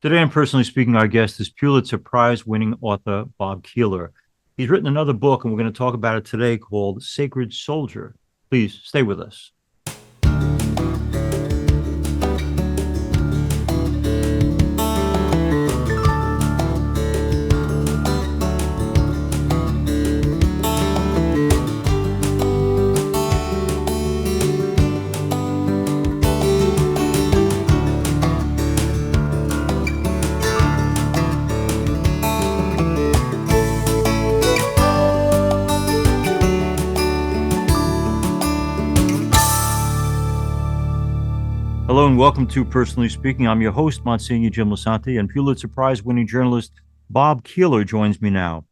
Today, I'm personally speaking. Our guest is Pulitzer Prize winning author Bob Keeler. He's written another book, and we're going to talk about it today called Sacred Soldier. Please stay with us. Hello and welcome to Personally Speaking. I'm your host, Msgr Jim Lisante, and Pulitzer Prize winning journalist Bob Keeler joins me now.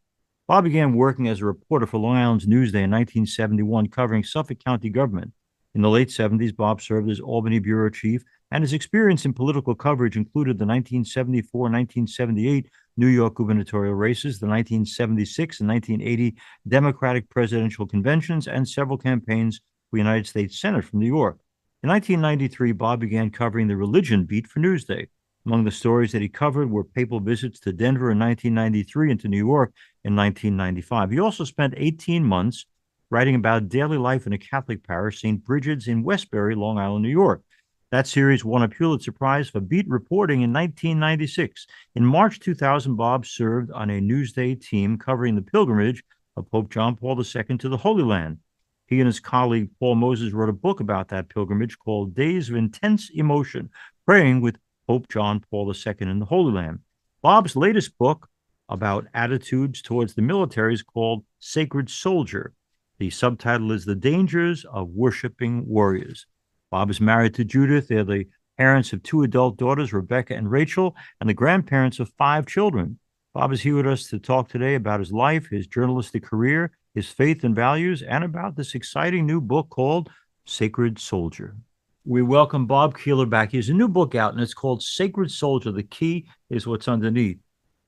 Bob began working as a reporter for Long Island's Newsday in 1971, covering Suffolk County government. In the late 70s, Bob served as Albany bureau chief, and his experience in political coverage included the 1974-1978 New York gubernatorial races, the 1976 and 1980 Democratic presidential conventions, and several campaigns for United States Senate from New York. In 1993, Bob began covering the religion beat for Newsday. Among the stories that he covered were papal visits to Denver in 1993 and to New York in 1995. He also spent 18 months writing about daily life in a Catholic parish, St. Bridget's in Westbury, Long Island, New York. That series won a Pulitzer Prize for beat reporting in 1996. In March 2000, Bob served on a Newsday team covering the pilgrimage of Pope John Paul II to the Holy Land. He and his colleague Paul Moses wrote a book about that pilgrimage called Days of Intense Emotion, Praying with Pope John Paul II in the Holy Land. Bob's latest book about attitudes towards the military is called Sacred Soldier. The subtitle is The Dangers of Worshipping Warriors. Bob is married to Judith. They're the parents of two adult daughters, Rebecca and Rachel, and the grandparents of 5 children. Bob is here with us to talk today about his life, his journalistic career, his faith and values, and about this exciting new book called Sacred Soldier. We welcome Bob Keeler back. He has a new book out, and it's called Sacred Soldier. The key is what's underneath.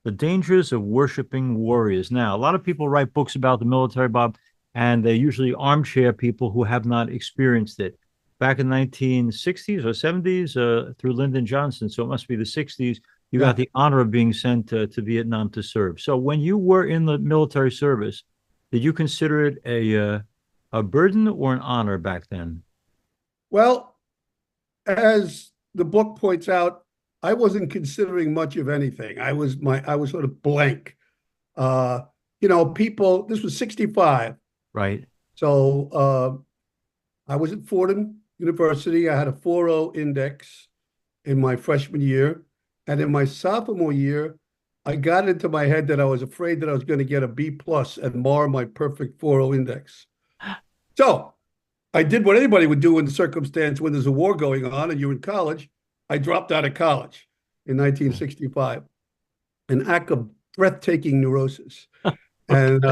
The Dangers of Worshipping Warriors. Now, a lot of people write books about the military, Bob, and they're usually armchair people who have not experienced it. Back in the 1960s or 70s, through Lyndon Johnson, so it must be the 60s, you got the honor of being sent to Vietnam to serve. So when you were in the military service, did you consider it a burden or an honor back then? Well, as the book points out, I wasn't considering much of anything. I was sort of blank. People. This was 65, right? So I was at Fordham University. I had a 4.0 index in my freshman year, and in my sophomore year, I got into my head that I was afraid that I was going to get a B+ and mar my perfect 4.0 index. So I did what anybody would do in the circumstance when there's a war going on and you're in college. I dropped out of college in 1965, an act of breathtaking neurosis. And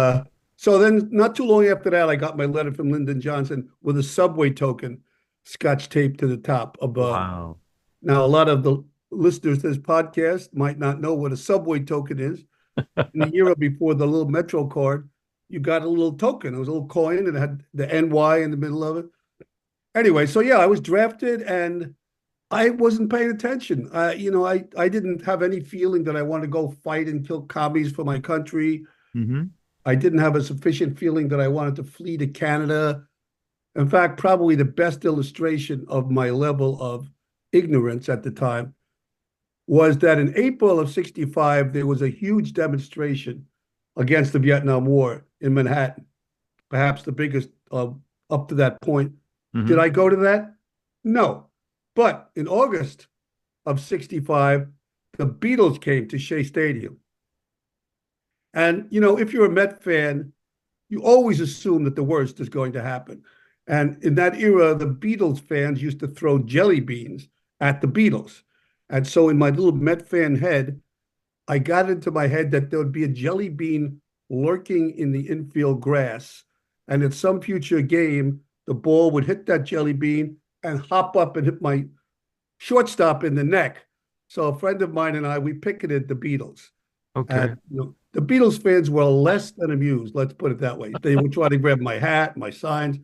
so then not too long after that, I got my letter from Lyndon Johnson with a subway token scotch taped to the top of Wow. Now, a lot of the listeners to this podcast might not know what a subway token is. In the era before the little Metro card, you got a little token. It was a little coin and it had the NY in the middle of it. Anyway, so yeah, I was drafted and I wasn't paying attention. I didn't have any feeling that I wanted to go fight and kill commies for my country. Mm-hmm. I didn't have a sufficient feeling that I wanted to flee to Canada. In fact, probably the best illustration of my level of ignorance at the time was that in April of 65, there was a huge demonstration against the Vietnam War in Manhattan, perhaps the biggest up to that point. Mm-hmm. Did I go to that? No. But in August of 65, the Beatles came to Shea Stadium. And, if you're a Met fan, you always assume that the worst is going to happen. And in that era, the Beatles fans used to throw jelly beans at the Beatles. And so in my little Met fan head, I got into my head that there would be a jelly bean lurking in the infield grass. And at some future game, the ball would hit that jelly bean and hop up and hit my shortstop in the neck. So a friend of mine and I, we picketed the Beatles. Okay. And, the Beatles fans were less than amused, let's put it that way. They would try to grab my hat, my signs.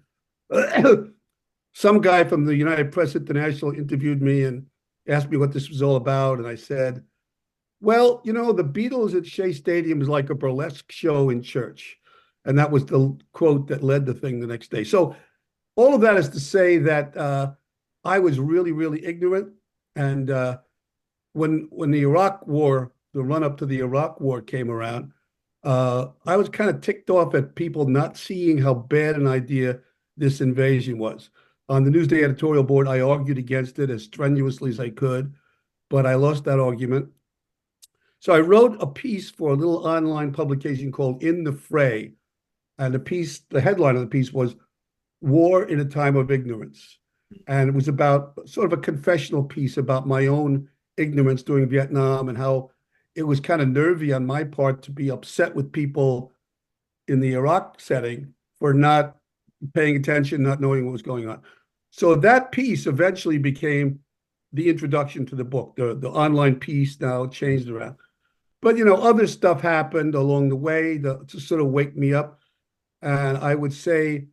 Some guy from the United Press International interviewed me and asked me what this was all about. And I said, Well, the Beatles at Shea Stadium is like a burlesque show in church. And that was the quote that led the thing the next day. So all of that is to say that I was really, really ignorant. And when the Iraq War, the run up to the Iraq War came around, I was kind of ticked off at people not seeing how bad an idea this invasion was. On the Newsday editorial board, I argued against it as strenuously as I could, but I lost that argument. So I wrote a piece for a little online publication called In the Fray. And the headline of the piece was War in a Time of Ignorance. And it was about sort of a confessional piece about my own ignorance during Vietnam and how it was kind of nervy on my part to be upset with people in the Iraq setting for not paying attention, not knowing what was going on. So that piece eventually became the introduction to the book. The online piece now changed around. But other stuff happened along the way to sort of wake me up. And I would say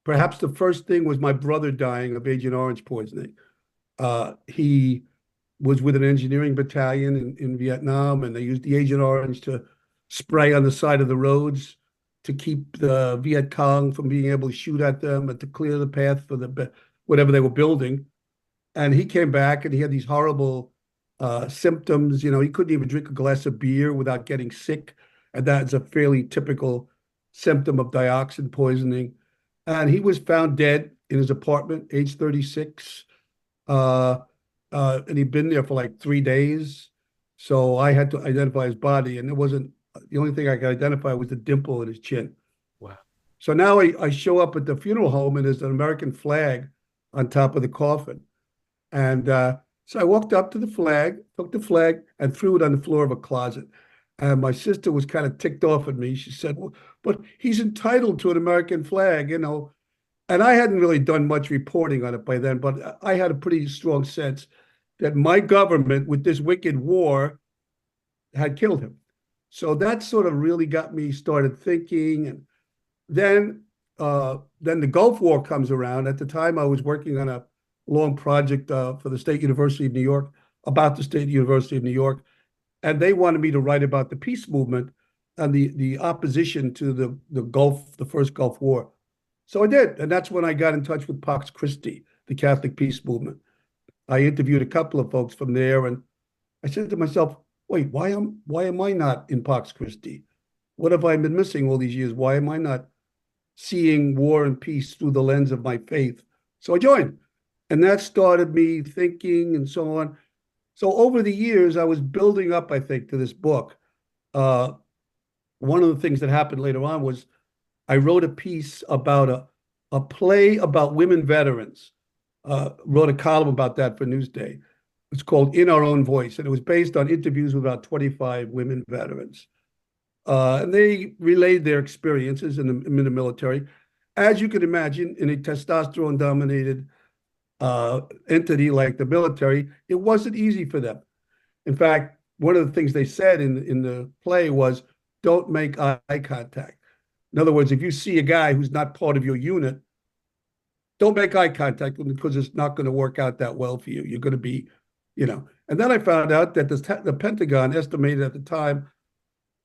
perhaps the first thing was my brother dying of Agent Orange poisoning. He was with an engineering battalion in Vietnam, and they used the Agent Orange to spray on the side of the roads to keep the Viet Cong from being able to shoot at them and to clear the path for whatever they were building. And he came back and he had these horrible symptoms. He couldn't even drink a glass of beer without getting sick. And that's a fairly typical symptom of dioxin poisoning. And he was found dead in his apartment, age 36. And he'd been there for like 3 days. So I had to identify his body. And it wasn't the only thing I could identify was the dimple in his chin. Wow. So now I show up at the funeral home and there's an American flag on top of the coffin. And so I walked up to the flag, took the flag, and threw it on the floor of a closet. And my sister was kind of ticked off at me. She said, well, but he's entitled to an American flag. And I hadn't really done much reporting on it by then, but I had a pretty strong sense that my government, with this wicked war, had killed him. So that sort of really got me started thinking. And then the Gulf War comes around. At the time, I was working on a long project for the State University of New York, about the State University of New York. And they wanted me to write about the peace movement and the opposition to the first Gulf War. So I did. And that's when I got in touch with Pax Christi, the Catholic peace movement. I interviewed a couple of folks from there, and I said to myself, wait, why am I not in Pax Christi? What have I been missing all these years? Why am I not seeing war and peace through the lens of my faith? So I joined. And that started me thinking and so on. So over the years, I was building up, I think, to this book. One of the things that happened later on was I wrote a piece about a play about women veterans. Wrote a column about that for Newsday. It's called In Our Own Voice, and it was based on interviews with about 25 women veterans. And they relayed their experiences in the military. As you can imagine, in a testosterone-dominated entity like the military, it wasn't easy for them. In fact, one of the things they said in the play was, don't make eye contact. In other words, if you see a guy who's not part of your unit, don't make eye contact with him because it's not going to work out that well for you. You're going to be, And then I found out that the Pentagon estimated at the time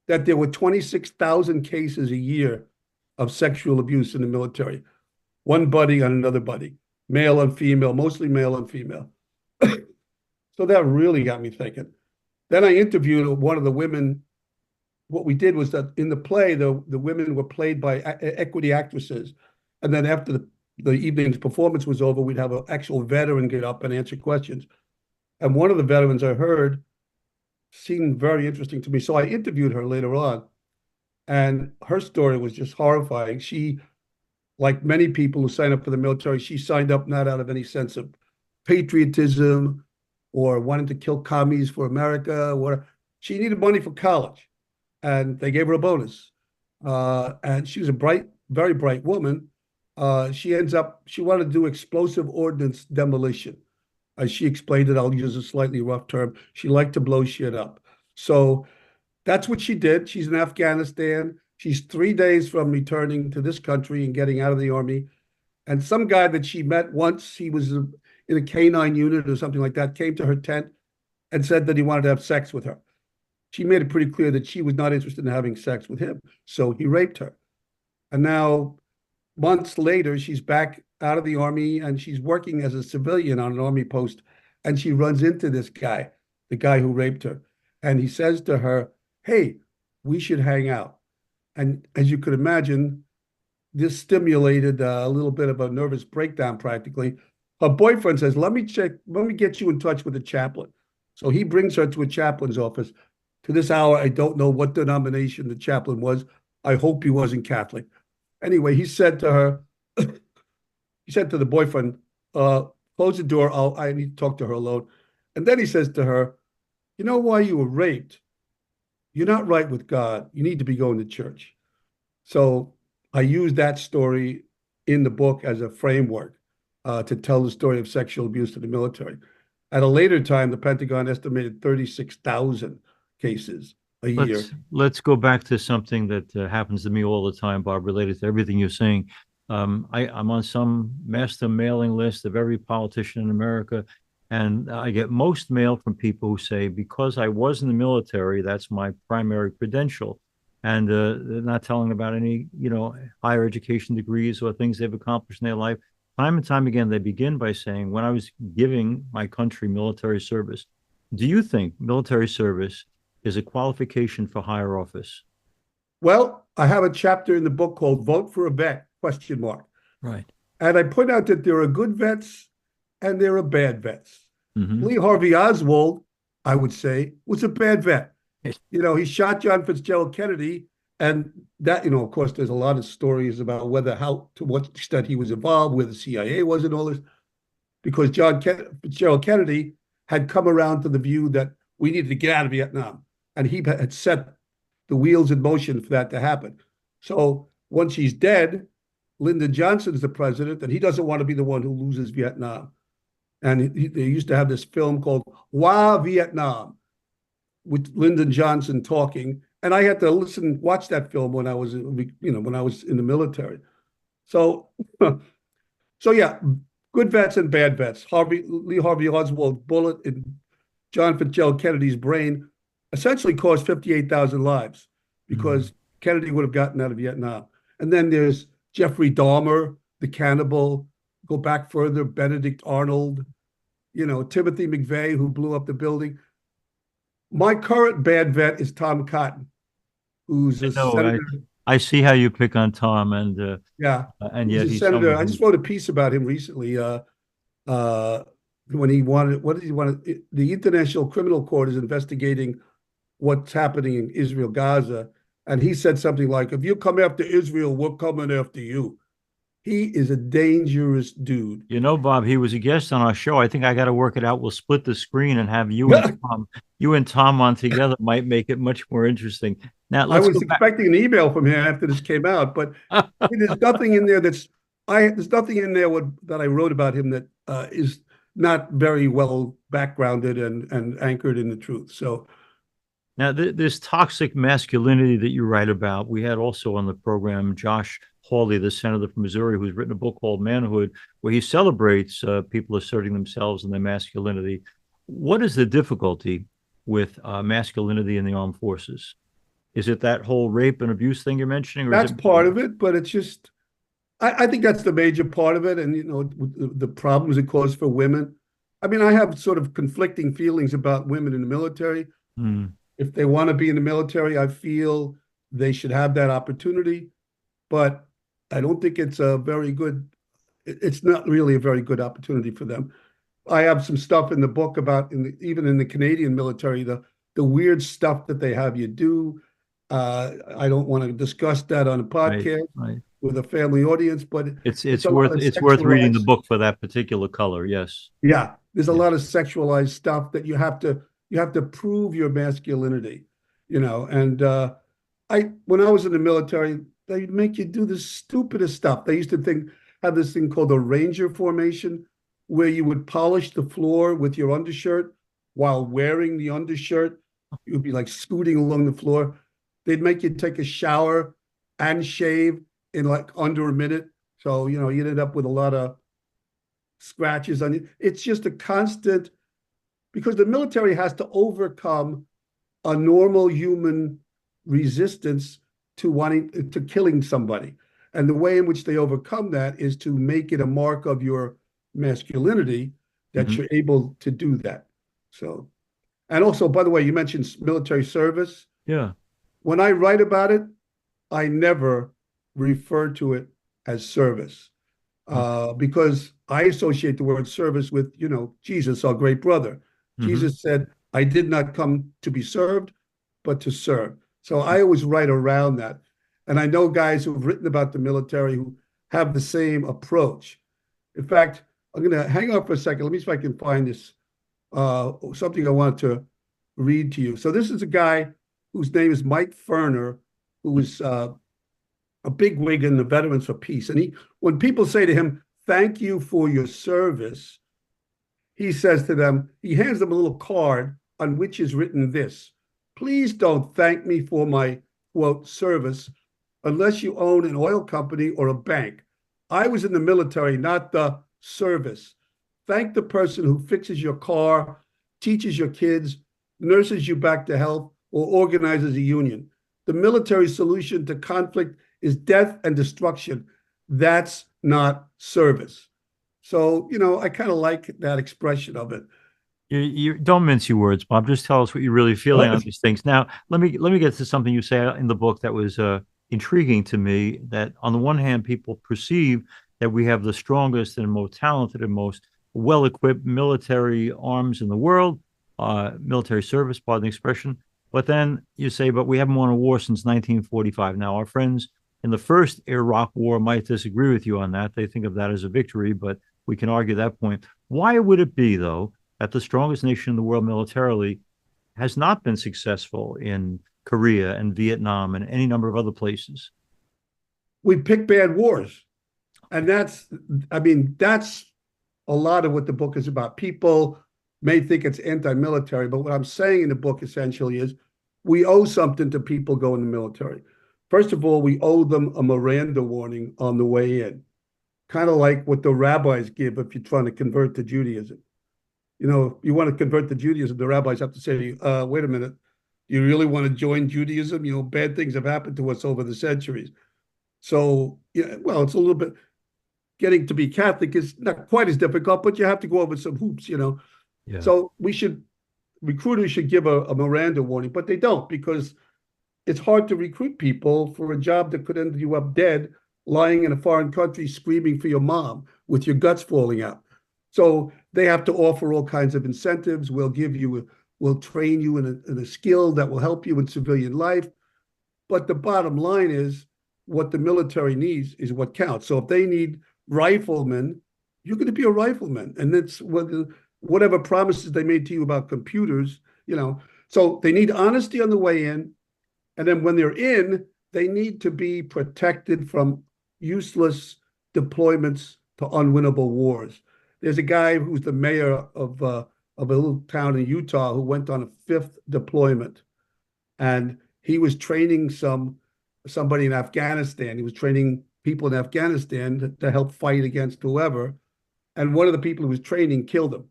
that there were 26,000 cases a year of sexual abuse in the military. One buddy on another buddy, male and female, mostly male and female. So that really got me thinking. Then I interviewed one of the women. What we did was that in the play, the women were played by equity actresses. And then after the evening's performance was over, we'd have an actual veteran get up and answer questions. And one of the veterans I heard seemed very interesting to me. So I interviewed her later on. And her story was just horrifying. She, like many people who sign up for the military, she signed up not out of any sense of patriotism or wanting to kill commies for America. She needed money for college. And they gave her a bonus. And she was a very bright woman. She wanted to do explosive ordnance demolition. As she explained it, I'll use a slightly rough term. She liked to blow shit up. So that's what she did. She's in Afghanistan. She's 3 days from returning to this country and getting out of the army. And some guy that she met once, he was in a K-9 unit or something like that, came to her tent and said that he wanted to have sex with her. she made it pretty clear that she was not interested in having sex with him. So he raped her. And now, months later, she's back out of the army and she's working as a civilian on an army post. And she runs into this guy, the guy who raped her. And he says to her, "Hey, we should hang out." And as you could imagine, this stimulated a little bit of a nervous breakdown practically. Her boyfriend says, let me get you in touch with a chaplain. So he brings her to a chaplain's office. To this hour, I don't know what denomination the chaplain was. I hope he wasn't Catholic. Anyway, he said to her, he said to the boyfriend, close the door. I need to talk to her alone. And then he says to her, you know why you were raped? You're not right with God. You need to be going to church. So I use that story in the book as a framework to tell the story of sexual abuse in the military. At a later time, the Pentagon estimated 36,000 cases a year. Let's go back to something that happens to me all the time, Bob, related to everything you're saying. I'm on some master mailing list of every politician in America, and I get most mail from people who say, because I was in the military, that's my primary credential. And they're not telling about any, higher education degrees or things they've accomplished in their life. Time and time again, they begin by saying, when I was giving my country military service, do you think military service is a qualification for higher office? Well, I have a chapter in the book called Vote for a Vet, question mark. Right. And I point out that there are good vets and there are bad vets. Mm-hmm. Lee Harvey Oswald, I would say, was a bad vet. He shot John Fitzgerald Kennedy. And that, of course, there's a lot of stories about to what extent he was involved, where the CIA was and all this, because Fitzgerald Kennedy had come around to the view that we needed to get out of Vietnam. And he had set the wheels in motion for that to happen. So once he's dead, Lyndon Johnson's the president, and he doesn't want to be the one who loses Vietnam. And they used to have this film called Wah Vietnam, with Lyndon Johnson talking. And I had to watch that film when I was in the military. So, yeah, good vets and bad vets. Lee Harvey Oswald's bullet in John Fitzgerald Kennedy's brain essentially caused 58,000 lives because Kennedy would have gotten out of Vietnam. And then there's Jeffrey Dahmer, the cannibal. Go back further, Benedict Arnold, Timothy McVeigh, who blew up the building. My current bad vet is Tom Cotton, who's a senator. I see how you pick on Tom, and yet he's a senator. I just wrote a piece about him recently. When he wanted, what did he want? The International Criminal Court is investigating what's happening in Israel, Gaza, and he said something like, "If you come after Israel, we're coming after you." He is a dangerous dude. Bob, he was a guest on our show. I think I got to work it out. We'll split the screen and have you and Tom on together. Might make it much more interesting. Now, I was expecting an email from him after this came out, but there's nothing in there that I wrote about him that is not very well backgrounded and anchored in the truth. So now this toxic masculinity that you write about, we had also on the program Josh Hawley, the senator from Missouri, who's written a book called Manhood, where he celebrates people asserting themselves and their masculinity. What is the difficulty with masculinity in the armed forces? Is it that whole rape and abuse thing you're mentioning? Or that's part of it, but it's just, I think that's the major part of it. And, the problems it causes for women. I mean, I have sort of conflicting feelings about women in the military. If they want to be in the military, I feel they should have that opportunity. But I don't think it's not really a very good opportunity for them. I have some stuff in the book about, even in the Canadian military, the weird stuff that they have you do. I don't want to discuss that on a podcast with a family audience, but it's worth reading the book for that particular color. Yes. Yeah. There's a lot of sexualized stuff that you have to prove your masculinity, and when I was in the military, they'd make you do the stupidest stuff. They used to have this thing called a ranger formation, where you would polish the floor with your undershirt while wearing the undershirt. You would be like scooting along the floor. They'd make you take a shower and shave in like under a minute. So, you ended up with a lot of scratches on you. It's just a constant, because the military has to overcome a normal human resistance to wanting to killing somebody. And the way in which they overcome that is to make it a mark of your masculinity that Hmm. you're able to do that. So, and also, by the way, you mentioned military service. Yeah. When I write about it, I never refer to it as service because I associate the word service with, Jesus, our great brother. Mm-hmm. Jesus said, I did not come to be served, but to serve. So I always write around that. And I know guys who've written about the military who have the same approach. In fact, I'm going to hang on for a second. Let me see if I can find this, something I wanted to read to you. So this is a guy whose name is Mike Ferner, who was a big wig in the Veterans for Peace. And when people say to him, thank you for your service, he says to them, he hands them a little card on which is written this: please don't thank me for my, quote, service unless you own an oil company or a bank. I was in the military, not the service. Thank the person who fixes your car, teaches your kids, nurses you back to health, or organizes a union. The military solution to conflict is death and destruction. That's not service. So, I kind of like that expression of it. You don't mince your words, Bob. Just tell us what you're really feeling on these things. Now, let me get to something you say in the book that was intriguing to me. That on the one hand, people perceive that we have the strongest and most talented and most well-equipped military arms in the world, military service, pardon the expression. But then you say, but we haven't won a war since 1945. Now, our friends in the first Iraq War might disagree with you on that. They think of that as a victory, but we can argue that point. Why would it be, though, that the strongest nation in the world militarily has not been successful in Korea and Vietnam and any number of other places? We pick bad wars. And that's a lot of what the book is about. People may think it's anti-military, but what I'm saying in the book essentially is we owe something to people going in the military. First of all, we owe them a Miranda warning on the way in, kind of like what the rabbis give if you're trying to convert to Judaism. You want to convert to Judaism, the rabbis have to say to you, wait a minute, you really want to join Judaism? Bad things have happened to us over the centuries. So, yeah, well, it's a little bit, getting to be Catholic is not quite as difficult, but you have to go over some hoops. Yeah. So recruiters should give a Miranda warning, but they don't, because it's hard to recruit people for a job that could end you up dead, lying in a foreign country, screaming for your mom with your guts falling out. So they have to offer all kinds of incentives. We'll train you in a skill that will help you in civilian life. But the bottom line is what the military needs is what counts. So if they need riflemen, you're going to be a rifleman. And that's whatever promises they made to you about computers. So they need honesty on the way in. And then when they're in, they need to be protected from useless deployments to unwinnable wars. There's a guy who's the mayor of a little town in Utah who went on a fifth deployment, and he was training somebody in Afghanistan. He was training people in Afghanistan to help fight against whoever, and one of the people who was training killed him.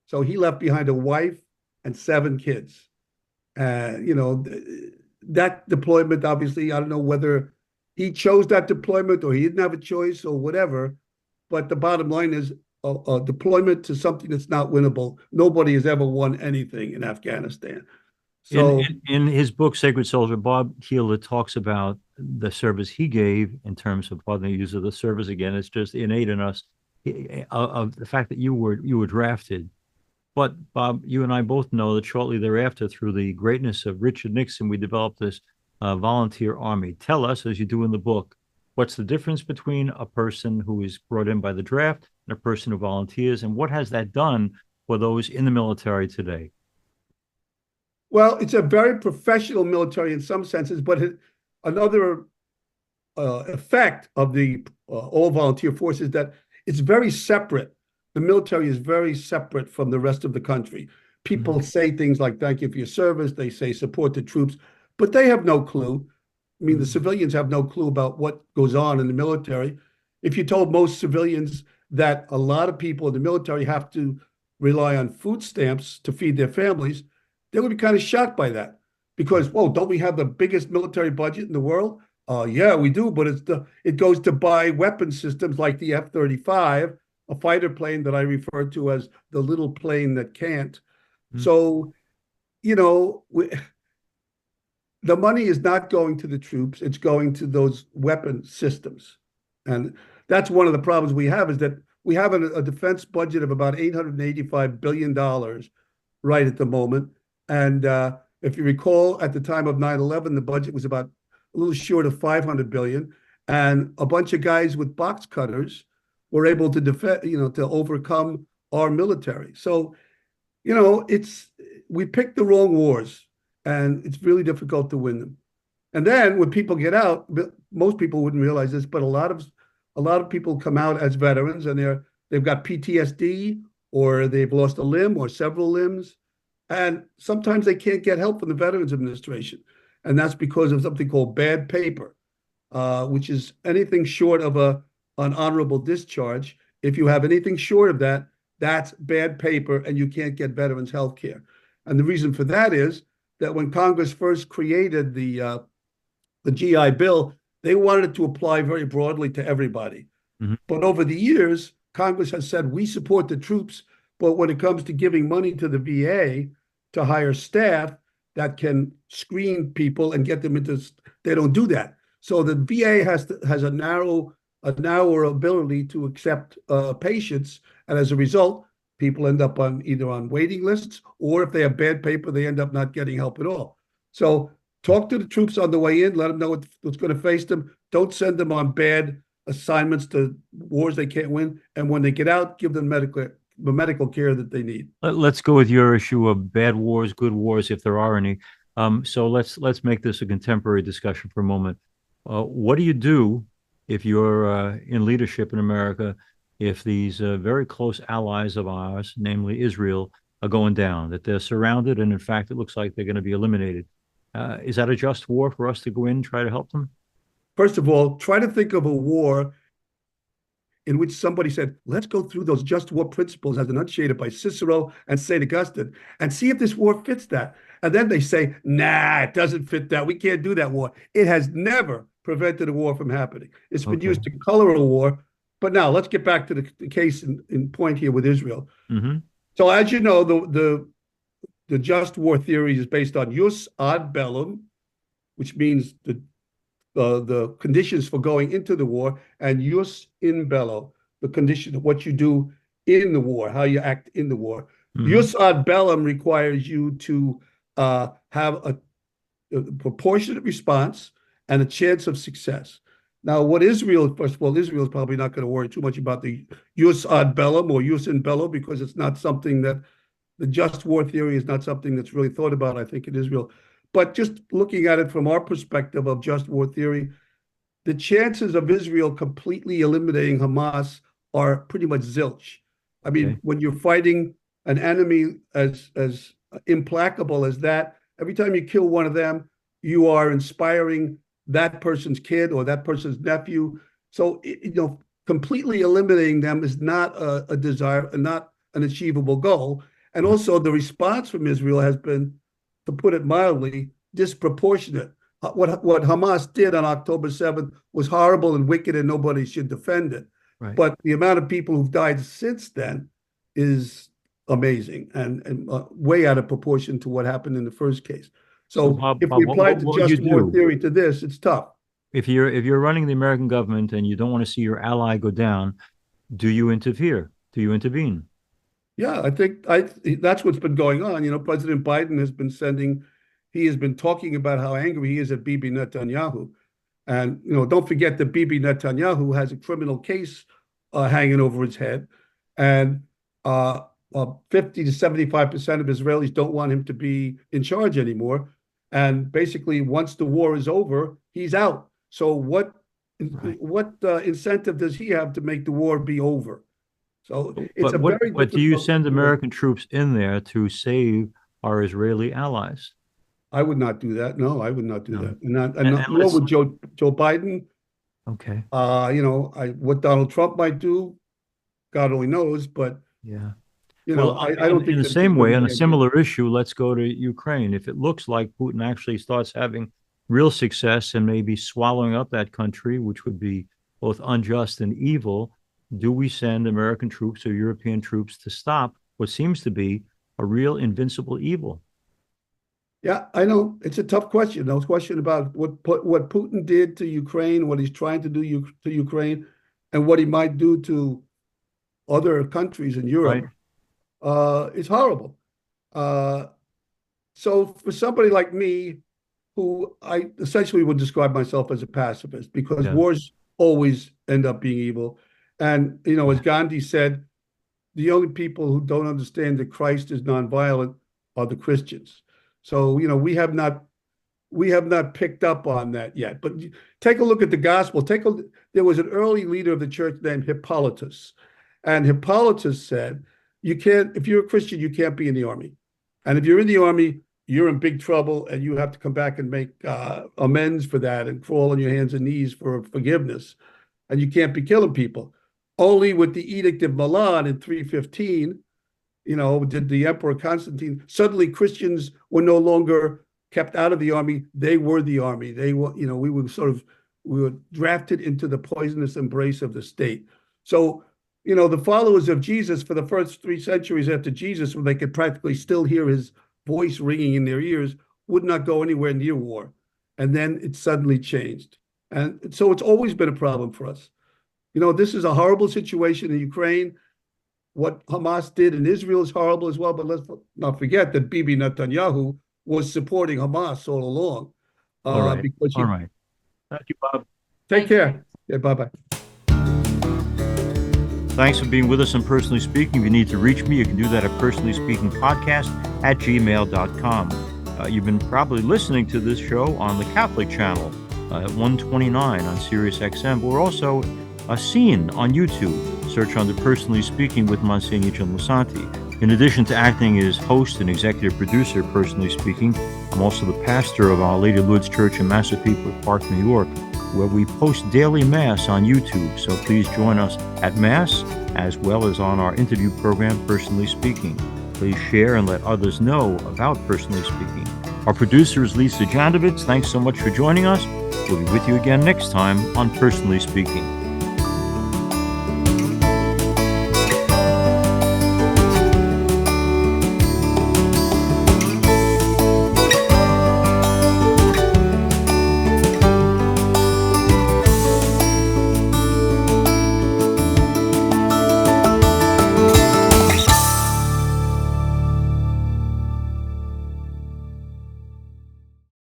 So he left behind a wife and 7 kids. That deployment, obviously, I don't know whether he chose that deployment or he didn't have a choice or whatever, but the bottom line is a deployment to something that's not winnable. Nobody has ever won anything in Afghanistan. In, So, in his book, Sacred Soldier, Bob Keeler talks about the service he gave in terms of, pardon the use of the service again. It's just innate in us of the fact that you were drafted. But Bob, you and I both know that shortly thereafter, through the greatness of Richard Nixon, we developed this volunteer army. Tell us, as you do in the book, what's the difference between a person who is brought in by the draft and a person who volunteers, and what has that done for those in the military today? well, it's a very professional military in some senses, but another effect of the all volunteer force is that it's very separate. The military is very separate from the rest of the country. People say things like, thank you for your service. They say support the troops, but they have no clue. I mean, the civilians have no clue about what goes on in the military. If you told most civilians that a lot of people in the military have to rely on food stamps to feed their families, they would be kind of shocked by that. because, whoa, don't we have the biggest military budget in the world? Yeah, we do, but it goes to buy weapon systems like the F-35, a fighter plane that I refer to as the little plane that can't. Mm. So, you know, the money is not going to the troops, it's going to those weapon systems. And that's one of the problems we have, is that we have a defense budget of about $885 billion right at the moment. And if you recall, at the time of 9/11, the budget was about a little short of 500 billion. And a bunch of guys with box cutters were able to defend, to overcome our military. So, we picked the wrong wars, and it's really difficult to win them. And then when people get out, most people wouldn't realize this, but a lot of people come out as veterans, and they've got PTSD, or they've lost a limb or several limbs, and sometimes they can't get help from the Veterans Administration, and that's because of something called bad paper, which is anything short of an honorable discharge. If you have anything short of that, that's bad paper, and you can't get veterans health care. And the reason for that is that when Congress first created the GI Bill, they wanted it to apply very broadly to everybody. Mhm. But over the years, Congress has said, we support the troops, but when it comes to giving money to the VA to hire staff that can screen people and get them into, they don't do that. So the VA has a narrower ability to accept patients, and as a result, people end up either on waiting lists, or if they have bad paper, they end up not getting help at all. So talk to the troops on the way in, let them know what's going to face them. Don't send them on bad assignments to wars they can't win. And when they get out, give them the medical care that they need. Let's go with your issue of bad wars, good wars, if there are any. So let's make this a contemporary discussion for a moment. What do you do if you're in leadership in America, if these very close allies of ours, namely Israel, are going down, that they're surrounded, and in fact, it looks like they're going to be eliminated? Is that a just war for us to go in and try to help them? First of all, try to think of a war in which somebody said, let's go through those just war principles as enunciated by Cicero and St. Augustine and see if this war fits that. And then they say, nah, it doesn't fit that. We can't do that war. It has never prevented a war from happening. It's been Okay. used to color a war. But now let's get back to the case in point here with Israel. Mm-hmm. So as you know, the just war theory is based on jus ad bellum, which means the conditions for going into the war, and jus in bello, the condition of what you do in the war, how you act in the war. Mm-hmm. Jus ad bellum requires you to have a proportionate response and a chance of success. Now, first of all, Israel is probably not going to worry too much about the jus ad bellum or jus in bello, because it's not something that the just war theory is not something that's really thought about, I think, in Israel. But just looking at it from our perspective of just war theory, the chances of Israel completely eliminating Hamas are pretty much zilch. I mean, Okay. when you're fighting an enemy as implacable as that, every time you kill one of them, you are inspiring that person's kid or that person's nephew. So, completely eliminating them is not a desire, not an achievable goal. And also, the response from Israel has been, to put it mildly, disproportionate. What Hamas did on October 7th was horrible and wicked, and nobody should defend it. Right. But the amount of people who've died since then is amazing and way out of proportion to what happened in the first case. So So Bob, if we applied the what would you just war do theory to this, it's tough. if you're running the American government and you don't want to see your ally go down? Do you interfere? Do you intervene? Yeah, I think that's what's been going on. President Biden he has been talking about how angry he is at Bibi Netanyahu. And, don't forget that Bibi Netanyahu has a criminal case hanging over his head. And 50 to 75% of Israelis don't want him to be in charge anymore. And basically, once the war is over, he's out. So what Right. incentive does he have to make the war be over? So it's But a what very but do you difficult send situation. American troops in there to save our Israeli allies? I would not do that. No, I would not do No. that. And And nor let's would Joe Biden. okay. What Donald Trump might do, God only knows. But Yeah. Well, I don't think in the that same people way, on a really get it. similar issue, let's go to Ukraine. If it looks like Putin actually starts having real success and maybe swallowing up that country, which would be both unjust and evil, do we send American troops or European troops to stop what seems to be a real invincible evil? Yeah, I know it's a tough question. No question about what Putin did to Ukraine, what he's trying to do to Ukraine, and what he might do to other countries in Right? Europe. It's horrible. Uh, so for somebody like me, who I essentially would describe myself as a pacifist, because Yeah. wars always end up being evil, and as Gandhi said, the only people who don't understand that Christ is nonviolent are the Christians. So we have not picked up on that yet. But take a look at the gospel. There was an early leader of the church named Hippolytus, and Hippolytus said, "You can't, if you're a Christian, you can't be in the army, and if you're in the army, you're in big trouble, and you have to come back and make amends for that, and crawl on your hands and knees for forgiveness, and you can't be killing people." Only with the Edict of Milan in 315, did the Emperor Constantine, suddenly Christians were no longer kept out of the army. They were the army. They were, we were drafted into the poisonous embrace of the state. So, the followers of Jesus for the first 3 centuries after Jesus, when they could practically still hear his voice ringing in their ears, would not go anywhere near war. And then it suddenly changed. And so it's always been a problem for us. This is a horrible situation in Ukraine. What Hamas did in Israel is horrible as well, but let's not forget that Bibi Netanyahu was supporting Hamas all along. All right. Because All right. Thank you, Bob. Take care. Yeah, bye-bye. Thanks for being with us on Personally Speaking. If you need to reach me, you can do that at personallyspeakingpodcast@gmail.com. You've been probably listening to this show on the Catholic channel at 129 on Sirius XM. We're also seen on YouTube. Search under Personally Speaking with Msgr Jim Lisante. In addition to acting as host and executive producer, Personally Speaking, I'm also the pastor of Our Lady of Lourdes Church in Massapequa Park, New York, where we post daily Mass on YouTube. So please join us at Mass, as well as on our interview program, Personally Speaking. Please share and let others know about Personally Speaking. Our producer is Lisa Jandovitz. Thanks so much for joining us. We'll be with you again next time on Personally Speaking.